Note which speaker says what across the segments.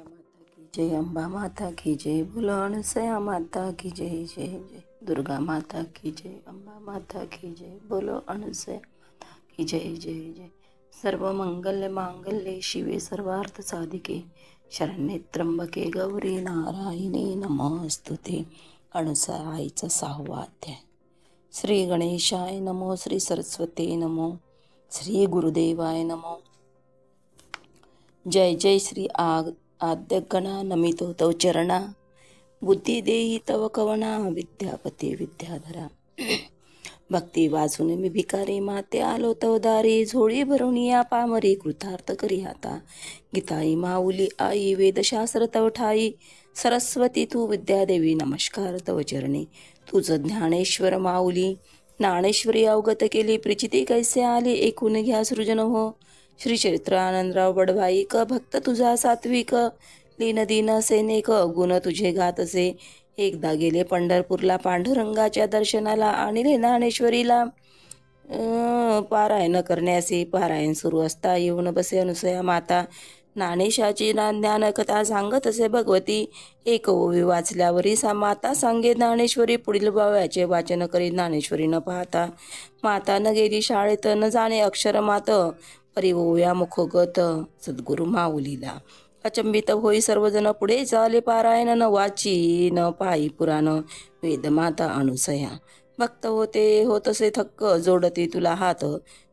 Speaker 1: माता की जय, अंबा माता की जय, बोलो अनसया माता की जय जय जय, दुर्गा माता की जय, अंबा माता की जय, बोलो अनसया माता की जय जय जय। सर्व मंगल्य मांगल्ये शिवे सर्वार्थ साधिके शरण्ये त्र्यंबके गौरी नारायणी नमोस्तुते। अनसया आईचा 6वा अध्याय। श्री गणेशाय नमो, श्री सरस्वती नमो, श्री गुरुदेवाय नमो। जय जय श्री आद्य गणा, नमितो तव चरणा, बुद्धी देही तव कवना, विद्यापती विद्याधरा। भक्ती वाचून मी भिकारी, माते आलो तव दारी, झोळी भरून या पामरी, कृतार्थ करी हाता। गीताई माऊली आई, वेदशास्त्र तव ठाई, सरस्वती तू विद्यादेवी, नमस्कार तव चरणी। तुझ ज्ञानेश्वर माऊली, ज्ञानेश्वरी अवगत केली, प्रचिती कैसे आली, ऐकून घ्या सृजन हो। श्री चरित्र आनंदराव बडवाईक, भक्त तुझा सात्विक, लीन दीन सैनिक, गुण तुझे गात असे। एकदा गेले पंढरपूरला, पांडुरंगाच्या दर्शनाला, आणले ज्ञानेश्वरीला पारायण करण्यासी। पारायण सुरू असता येऊन बसे अनुसया माता, ज्ञानेशाची ज्ञान कथा सांगत असे भगवती। एक ओवी वाचल्यावरी माता सांगे ज्ञानेश्वरी, पुढील बाव्याचे वाचन करी ज्ञानेश्वरी न पाहता। माता न गेली शाळेत, न जाणे अक्षर मात, परी ओव्या मुखगत सद्गुरु माऊलीला। अचंबित होई सर्वजण, पुढे चाले पारायण, न वाची न पायी पुराण, वेद माता अनुसया। भक्त होतसे थक्क, जोडती तुला हात,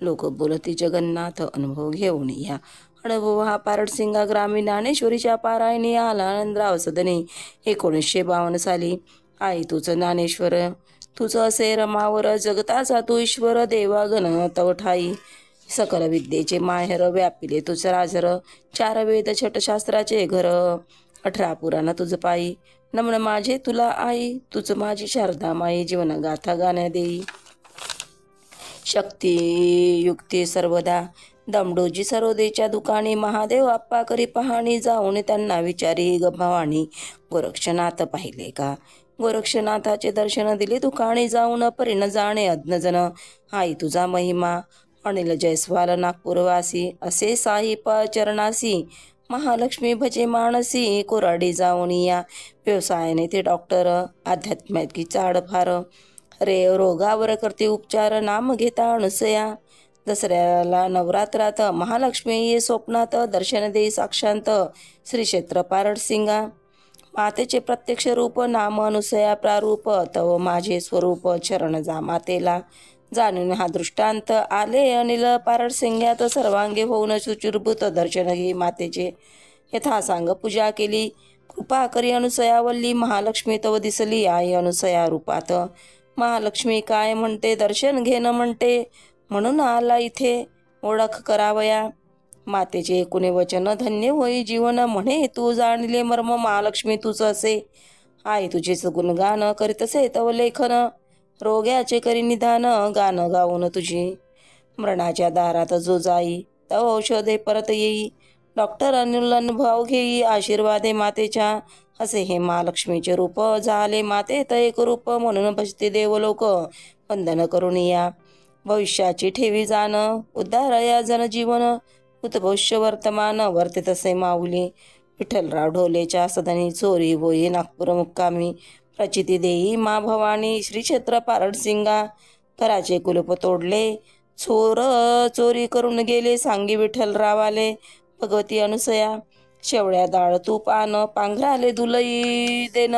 Speaker 1: लोक बोलती जगन्नाथ, अनुभव घेऊन या। अनुभव हा पारडसिंगा ग्रामी, ज्ञानेश्वरीच्या पारायणी आला आनंदराव सदनी। 1952 साली। आई तुझ ज्ञानेश्वर, तुझ असे रमावर, जगताचा तू ईश्वर, देवागण तव ठाई। सकल विद्येचे माहेर, व्यापिले तुझ राजर, 4 वेद छटशास्त्राचे घर, 18 पुराण तुझ पायी। नमन माझे तुला आई, तुझ माझी शारदा माई, जीवन गाथा गाण्या देई। शक्ती युक्ती सर्वदा, दमडोजी सरोदेच्या दुकानी, महादेव आप्पा करी पाहणी, जाऊन त्यांना विचारी भवानी, गोरक्षनाथ पाहिले का। गोरक्षनाथाचे दर्शन दिले दुकानी जाऊन, परीन जाणे अज्ञजन, आई तुझा महिमा। अनिल जयस्वाल नागपूरवासी, असे साई चरणासी, महालक्ष्मी भजे मानसी, कोराडी जाऊन या। व्यवसायाने ते डॉक्टर, अध्यात्माची चाड फार, रे रोगावर करते उपचार, नाम घेता अनुसया। दसऱ्याला नवरात्रात, महालक्ष्मी ये स्वप्नात, दर्शन दे साक्षांत, श्री क्षेत्र पारडसिंगा। मातेचे प्रत्यक्ष रूप, नाम अनुसया प्रारूप, तव माझे स्वरूप, चरण जा मातेला। जाणून हा दृष्टांत, आले अनिल पारडसिंग्यात, सर्वांगे होऊन शुचिर्भूत, दर्शन घे मातेचे। यथा सांग पूजा केली, कृपा करी अनुसया वल्ली, महालक्ष्मी तव दिसली आई अनुसया रूपात। महालक्ष्मी काय म्हणते, दर्शन घेणं म्हणते, म्हणून आला इथे, ओळख करावया। मातेचे ऐकुने वचन, धन्य होई जीवन, म्हणे तू जाणले मर्म, महालक्ष्मी तुझ असे। आई तुझेच गुणगान, करीतसे तव लेखन, रोग्याचे करी निदान, गान गाऊन तुझी। मरणाच्या दारात जो जाई, तव औषधे परत येई, डॉक्टर अनिल अनुभव घेई, आशीर्वादे मातेच्या। असे हे महालक्ष्मीचे रूप, झाले मातेत एक रूप, म्हणून भजते देवलोक, वंदन करून या। भविष्याची ठेवी जाण, उद्धारया जनजीवन, भूतभविष्य वर्तमान, वर्ते तसे माऊली। विठ्ठलराव ढोलेच्या सदनी, चोरी होई नागपूर मुक्कामी, प्रचिती देई मा भवानी, श्री क्षेत्र पारडसिंगा। घराचे कुलूप तोडले, चोर चोरी करून गेले, सांगी विठ्ठलरावाले। भगवती अनुसया, शेवळ्या डाळ तूप आण, पांघराले दुलई देन,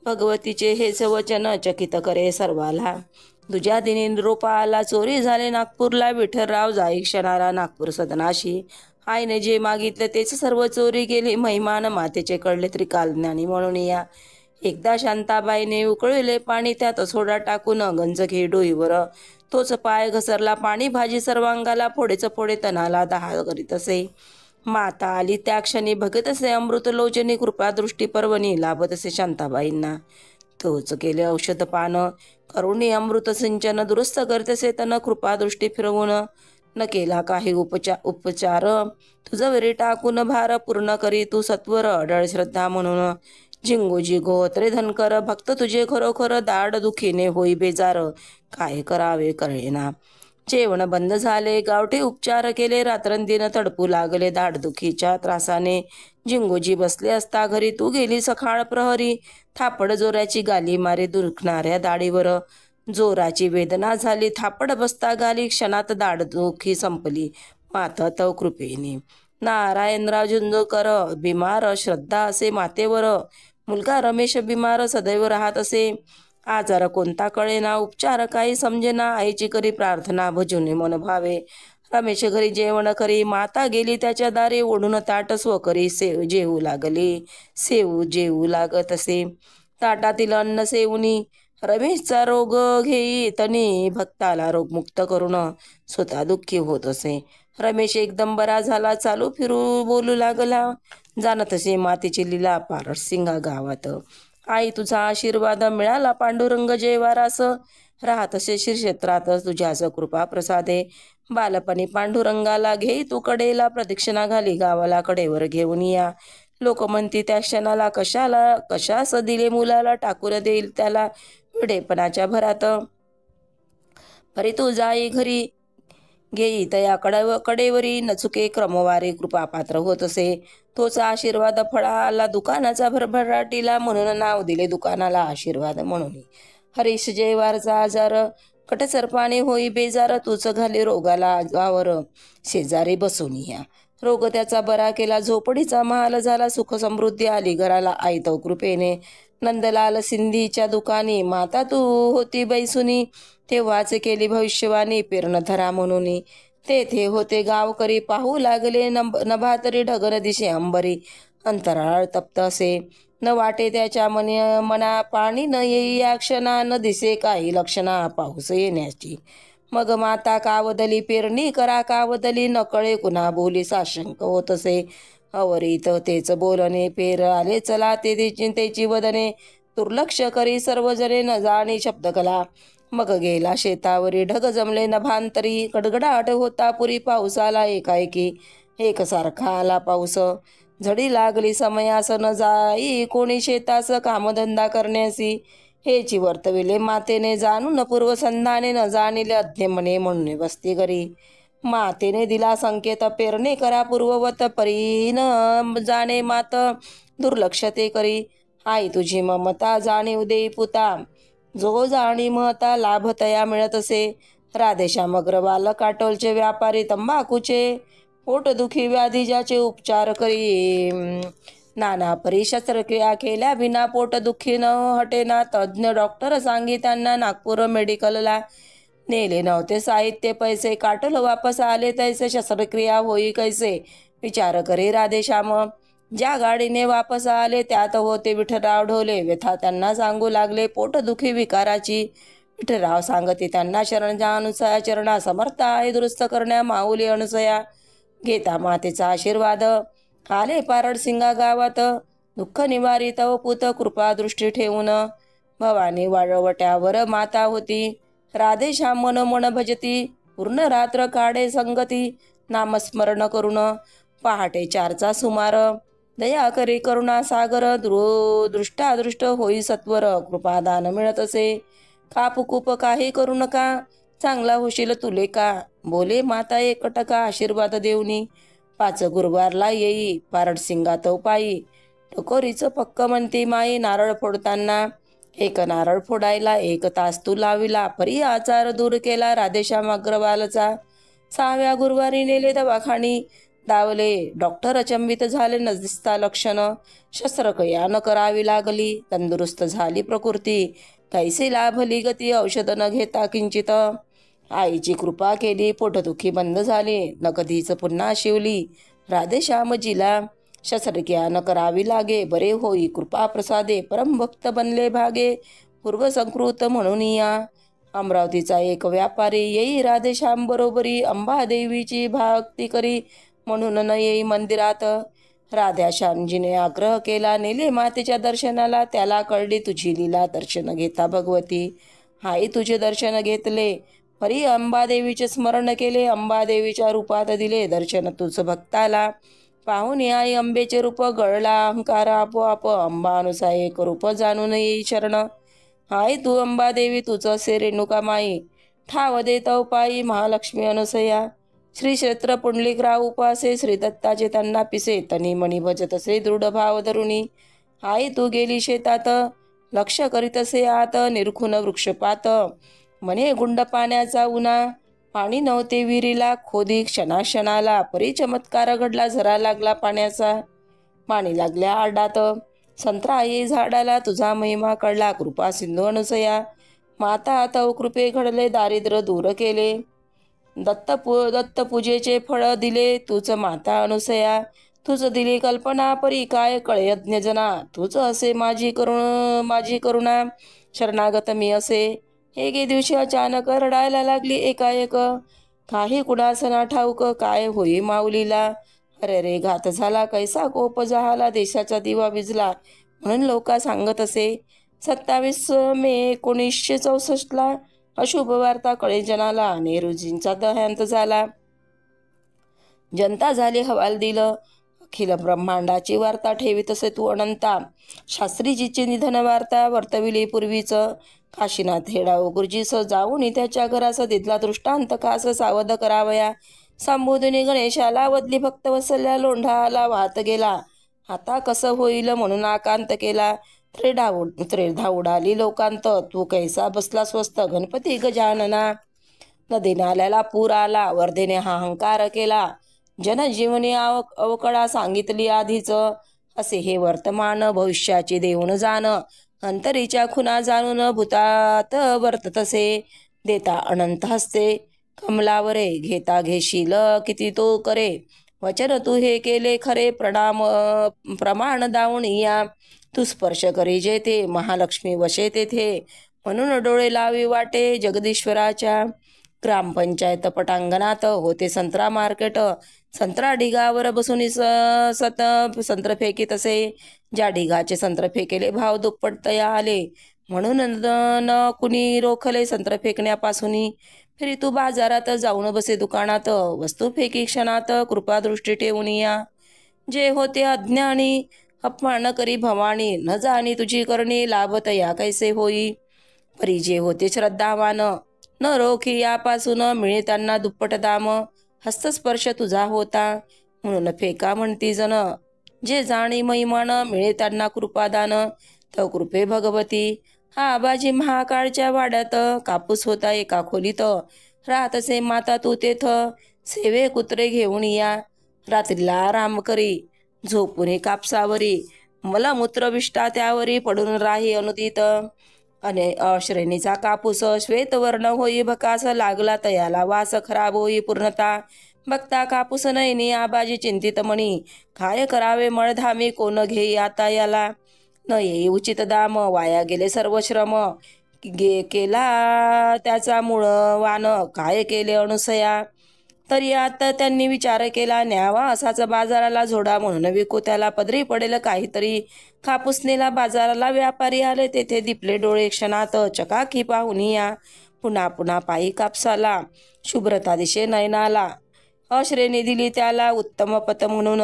Speaker 1: भगवतीचे हेच वचन, चकित करे सर्वाला। तुझ्या दिनी निरोप आला, चोरी झाले नागपूरला, विठ्ठलराव जाई क्षणाला नागपूर सदनाशी। आईने जे मागितले तेच सर्व चोरी गेले, महिमान मातेचे कळले त्रिकालज्ञानी म्हणून या। एकदा शांताबाईने उकळले पाणी, त्यात सोडा टाकून गंज घे डोईवर, तोच पाय घसरला पाणी भाजी सर्वांगाला, फोडेच फोडे तनाला दहा करीत असे। माता आली त्या क्षणी, भगत असे अमृत लोचनी, कृपादृष्टी पर्वणी लाभत असे शांताबाईंना। तोच केले औषध पान, करुणी अमृत सिंचन, दुरुस्त करतसे तन, कृपादृष्टी फिरवून। न केला काही उपचार, तुझ वरी टाकून भार, पूर्ण करी तू सत्वर, अडळ श्रद्धा म्हणून। झिंगोजी गोत्रे धनकर, भक्त तुझे खरोखर, दाड दुखीने होई बेजार, काय करावे कळेना। जेवण बंद झाले. गावठी उपचार केले. रात्रंदिन तडपू लागले दाढदुखीच्या त्रासाने. झिंगोजी बसले असता घरी तू गेली सकाळ प्रहरी. थापड जोराची गाली मारी दुखणाऱ्या दाढीवर. जोराची वेदना झाली थापड बसता गाली. क्षणात दाढदुखी संपली माता तव कृपेने. नारायणराव झुंजकर बिमार श्रद्धा असे मातेवर. मुलगा रमेश बिमार सदैव राहत असे. आजार कोणता कळेना उपचार काही समजेना. आईची करी प्रार्थना भजून मन भावे. रमेश घरी जेवण करी माता गेली त्याच्या दारी. ओढून ताट स्वकरी जेवू लागली. जेवू लागत असे ताटातील अन्न सेवुनी. रमेशचा रोग घेई तनी भक्ताला रोगमुक्त करून स्वतः दुःखी होत असे. रमेश एकदम बरा झाला. चालू फिरू बोलू लागला. जाणत असे मातेची लीला पारडसिंगा गावात. आई तुझा आशीर्वाद मिळाला पांडुरंग जयवारास. राहत असे श्रीक्षेत्रात तुझ्याच कृपा प्रसादे. बालपणी पांडुरंगाला घेई तू कडेला. प्रदक्षिणा घाली गावाला कडेवर घेऊन या. लोक म्हणती त्या क्षणाला कशास दिले मुलाला. टाकून देईल त्याला विडेपणाच्या भरात. परी तू जाई घरी घेई तया कडेवरी. नचुके क्रमवारी कृपापात्र होत असे. तोच आशीर्वाद फळाला दुकानाचा भरभराटीला. म्हणून नाव दिले दुकानाला आशीर्वाद म्हणून. हरीश जयवारचा आजार कटसर्पाने होई बेजार. तूच घाली रोगाला वावर शेजारी बसून या. रोग त्याचा बरा केला. झोपडीचा महाल झाला. सुख समृद्धी आली घराला आई तव कृपेने. नंदलाल सिंधीच्या दुकानी माता तू होती बैसुनी. तेव्हाच केली भविष्यवाणी पेरण धरा म्हणून. तेथे होते गावकरी पाहू लागले. नभातरी ढगन दिशे अंबरी. अंतराळ तप्त असे न वाटे त्याच्या मना. पाणी न येई या क्षणा. न दिसे काही लक्षणा पाऊस येण्याची. मग माता कावदली पेरणी करा कावदली. न कळे कुणा बोली साशंक होत असे. अवरीत तेच बोलणे पेर आले चला त्याची वदने. दुर्लक्ष करी सर्वजणे न जाणी शब्दकला. मग गेला शेतावरी ढग जमले नभांतरी. गडगडाट होता पुरी पाऊस आला एकाएकी. एकसारखा आला पाऊस. झडी लागली समयास न जाई कोणी शेतास कामधंदा करण्यासी. हेची वर्तविले मातेने जाणून पूर्वसंधाने. न जाणिले अज्ञे म्हणे म्हणून वस्ती घरी. मातेने दिला संकेत पेरणे करा पूर्ववत. परी न जाणे मात दुर्लक्ष ते करी. आई तुझी ममता जाणीव देई पुता. जो जाणी महता लाभ तया मिळत असे. राधेश्याम अग्रवाल काटोलचे व्यापारी तंबाखूचे. पोटदुखी व्याधी ज्याचे उपचार करी. नाना परी शस्त्रक्रिया केल्या बिना पोटदुखी न हटेना. तज्ज्ञ डॉक्टर सांगी त्यांना नागपूर मेडिकलला. नेले नव्हते साहित्य पैसे. काटोल वापस आले तैसे. शस्त्रक्रिया होई कैसे विचार करी राधेश्याम. ज्या गाडीने वापस आले त्यात होते विठ्ठलराव ढोले. व्यथा त्यांना सांगू लागले पोटदुखी विकाराची. विठ्ठलराव सांगते त्यांना शरणच्या अनुसया. चरणा समर्थ आहे दुरुस्त करण्या माऊली अनुसया. घेता मातेचा आशीर्वाद आले पारडसिंगा गावात. दुःख निवारी तव पुत कृपा दृष्टी ठेवून. भवानी वाळवट्यावर माता होती. राधेश्याम मन मन भजती. पूर्ण रात्र काढे संगती. नामस्मरण करून. पहाटे 4चा सुमार. दया करी करुणा सागर. दृष्टादृष्ट होई सत्वर. कृपादान मिळत असे. कापकूप काही करू नका. चांगला होशील तुले का. बोले माता एकटका आशीर्वाद देऊनी. 5 गुरुवारला येई पारडसिंगा तो पायी. टकोरीचं पक्क म्हणती माई. नारळ फोडताना 1 नारळ फोडायला 1 तास तू लाविला. परी आचार दूर केला राधेश्याम अग्रवालचा. 6व्या गुरुवारी नेले दवाखानी. दावले डॉक्टर अचंबित झाले न दिसता लक्षण. शस्त्रक्रिया न करावी लागली. तंदुरुस्त झाली प्रकृती. कैसे लाभली गती औषध न घेता किंचित. आईची कृपा केली पोटदुखी बंद झाली. न कधीच पुन्हा शिवली राधेश्यामजीला. शस्त्रक्रिया न करावी लागे बरे होई कृपा प्रसादे. परमभक्त बनले भागे पूर्वसंकृत म्हणून या. अमरावतीचा एक व्यापारी येई राधेश्याम बरोबरी. अंबादेवीची भक्ती करी म्हणून न येई मंदिरात. राधेश्यामजीने आग्रह केला नेले मातेच्या दर्शनाला. त्याला कळली तुझी लीला दर्शन घेता भगवती. आई तुझे दर्शन घेतले. परी अंबादेवीचे स्मरण केले. अंबादेवीच्या रूपात दिले दर्शन तुझ भक्ताला. पाहून आई अंबेचे रूप गळला अहंकार आपोआप. अंबानुसा एक रूप जाणून येई शरण. आई तू अंबादेवी तुझ असे रेणुका माई. ठाव देतव पायी महालक्ष्मी अनसया. श्री क्षेत्र पुंडलिकराव उपासे श्री दत्ताचे त्यांना पिसे तनी मणी भजत असे दृढ भाव धरुणी. आई तू गेली शेतात लक्ष करीत असे आत निरखून वृक्षपात. म्हणे गुंड पाण्याचा उन्हा पाणी नव्हते विहिरीला खोदी क्षणाक्षणाला परी चमत्कार घडला झरा लागला पाण्याचा. पाणी लागल्या आडात संत्रा आई झाडाला तुझा महिमा कळला कृपा सिंधू अनसया. माता तव कृपे घडले दारिद्र्य दूर केले. दत्त पूजेचे फळ दिले तूच माता अनसया. तुझ दिली कल्पना परी काय कळे यज्ञजना. तुझ असे माझी करुणा शरणागत मी असे. एके दिवशी अचानक रडायला लागली एकाएक. काही कुणास ना ठाऊक काय होई माऊलीला. अरे रे घात झाला कैसा कोप जहाला देशाचा दिवा विजला म्हणून लोका सांगत असे. 27 मे 1964 अशुभ वार्ता कळे जनाला. नेहरूजींचा देहांत झाला. जनता झाली हवाल दिलं. अखिल ब्रह्मांडाची वार्ता ठेवीत असे तू अनंता. शास्त्रीजीचे निधन वार्ता वर्तविली पूर्वीच. काशीनाथ हेडाव गुरुजीस जाऊन त्याच्या घरास दिदला दृष्टांत खास सावध करावया. संबोधुनी गणेशाला वदली भक्तवत्सल्या लोंढाला वाहत गेला. आता कसं होईल म्हणून आकांत केला. त्रेधा उडाली लोकांत. तू कैसा बसला स्वस्त गणपती गजानना. नदी नाल्याला पूर आला वर्धेने हाहाकार केला. जनजीवनी अवकळा सांगितली आधीच. असे हे वर्तमान भविष्याची देऊन जाण. अंतरीच्या खुना जाणून भूतात वर्तत असे. देता अनंत हस्ते कमलावरे घेता घेशील किती तो करे. वचन तू हे केले खरे प्रमाण दावून या. तू स्पर्श करी जेथे महालक्ष्मी वशे तेथे. म्हणून डोळे लावी वाटे जगदीश्वराच्या. ग्रामपंचायत पटांगणात होते संत्रा मार्केट. संत्रा ढिगावर बसून संत्र फेकीत असे. ज्या ढिगाचे संत्र फेकेले भाव दुप्पट तया आले. म्हणून न कुणी रोखले संत्र फेकण्यापासून. फिरी तू बाजारात जाऊन बसे दुकानात. वस्तू फेकी क्षणात कृपादृष्टी ठेवून या. जे होते अज्ञानी अपमान करी भवानी. न जाणी तुझी करणी लाभत या कैसे होई. परी जे होते श्रद्धावान न रोखी यापासून मिळे त्यांना दुप्पट दाम. हस्तस्पर्श तुझा होता म्हणून फेका म्हणती जन. जे जाणी महिमान मिळे त्यांना कृपादान. तव कृपे भगवती. हा आबाजी महाकाळच्या वाड्यात कापूस होता एका खोलीत. राहत असे माता तू तेथ. सेवे कुत्रे घेऊन या. रात्रीला आराम करी झोपुनी कापसावरी. मला मूत्रविष्टा त्यावरी पडून राही अनुदित. अश्रेणीचा कापूस श्वेतवर्ण होई भकास लागला तयाला वास खराब होई पूर्णता. बघता कापूस नयनी आबाजी चिंतित मणी. काय करावे मळधामी कोण घेई आता याला. न येई उचित दाम वाया गेले सर्व श्रम. केला त्याचा मूळ वान काय केले अनसया. तरी आता त्यांनी विचार केला न्यावा असाच बाजाराला झोडा म्हणून विकू त्याला पदरी पडेल काहीतरी. कापूस नेला बाजाराला व्यापारी आले तेथे दिपले डोळे क्षणात चकाकी पाहून या. पुन्हा पुन्हा पायी कापसाला शुभ्रता दिशे नयनाला. अश्रेणी दिली त्याला उत्तम पत म्हणून.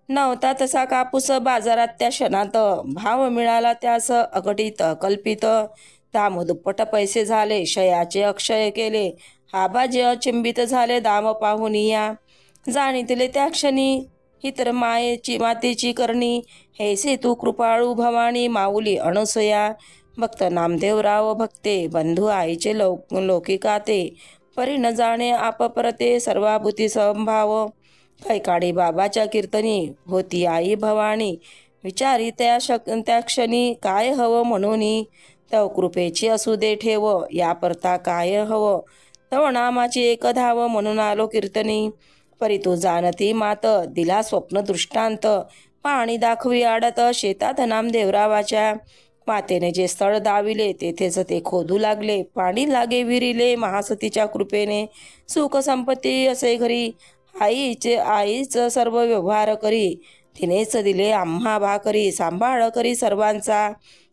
Speaker 1: नव्हता तसा कापूस बाजारात त्या क्षणात. भाव मिळाला त्यास अघटित कल्पित. दाम दुप्पट पैसे झाले शयाचे अक्षय केले. आबाजी अचिंबित झाले दाम पाहून या. जाणितले त्या क्षणी इतर मातेची करणी. हेसे तू कृपाळू भवानी माऊली अनसया. भक्त नामदेवराव भक्ते बंधू आईचे लौकिकाते. परी न जाणे आप परते सर्वाभूती संभाव. कैकाडी बाबाच्या कीर्तनी होती आई भवानी. विचारी त्या क्षणी काय हवं म्हणून. तव कृपेची असू दे ठेव या परता काय हवं. तव नामाची एक धाव म्हणून आलो कीर्तनी. परी तू जाणती मात दिला स्वप्न दृष्टांत. पाणी दाखवी आडत शेतात नामदेवरावाच्या. मातेने जे स्थळ दाविले तेथेच ते खोदू लागले. पाणी लागे विरिले महासतीच्या कृपेने. सुख संपत्ती असे घरी आईच सर्व व्यवहार करी. तिनेच दिले आम्हा भाकरी सांभाळ करी सर्वांचा.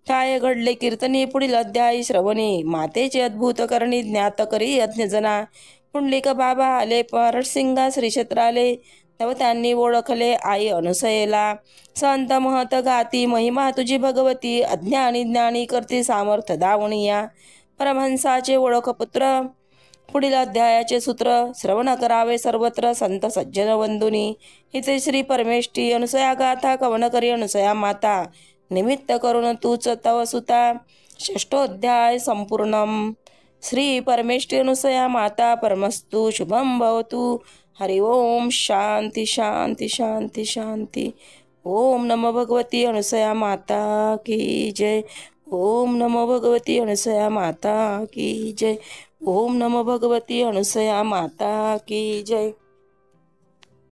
Speaker 1: काय घडले कीर्तनी पुढील अध्यायी श्रवणी. मातेचे अद्भुत करणी ज्ञात करी यज्ञजना. पुंडलिक बाबा आले परटसिंगा श्री क्षेत्राले. तेव्हा त्यांनी ओळखले आई अनसयेला. संत महत गाती महिमा तुझी भगवती. अज्ञानी ज्ञानी करती सामर्थ दावणिया. परमहंसाचे ओळख पुत्र पुढील अध्यायाचे सूत्र श्रवण करावे सर्वत्र संत सज्जन बंधुनी. इथे श्री परमेष्ठी अनुसया गाथा कवन करी अनुसया माता निमित्त करून तूच तव सुता. षष्ठोध्याय संपूर्णम. श्री परमेष्ठी अनुसया माता परमस्तु शुभम भवतु. हरि ओम. शांती शांती शांती शांती. ओम नमो भगवती अनुसया माता की जय. ओम नमो भगवती अनुसया माता की जय. ओम नमो भगवती अनुसया माता की जय.